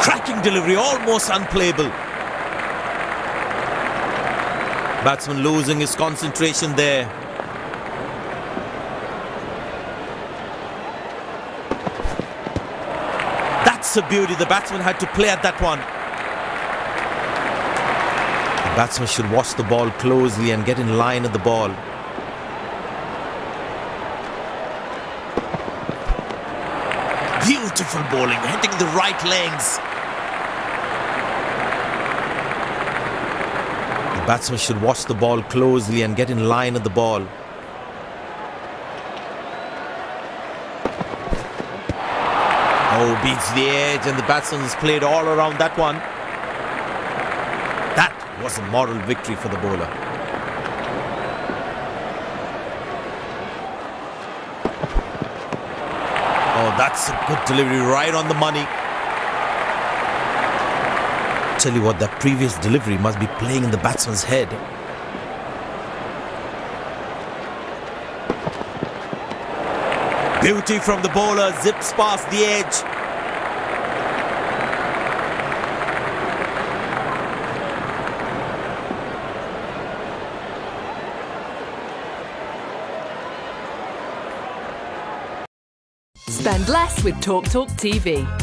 Cracking delivery, almost unplayable. Batsman losing his concentration there. That's a beauty. The batsman had to play at that one. The batsman should watch the ball closely and get in line at the ball. Beautiful bowling, hitting the right legs. The batsman should watch the ball closely and get in line at the ball. Oh, beats the edge, and the batsman has played all around that one. That was a moral victory for the bowler. Oh, that's a good delivery, right on the money. Tell you what, that previous delivery must be playing in the batsman's head. Beauty from the bowler, zips past the edge. Spend less with TalkTalk TV.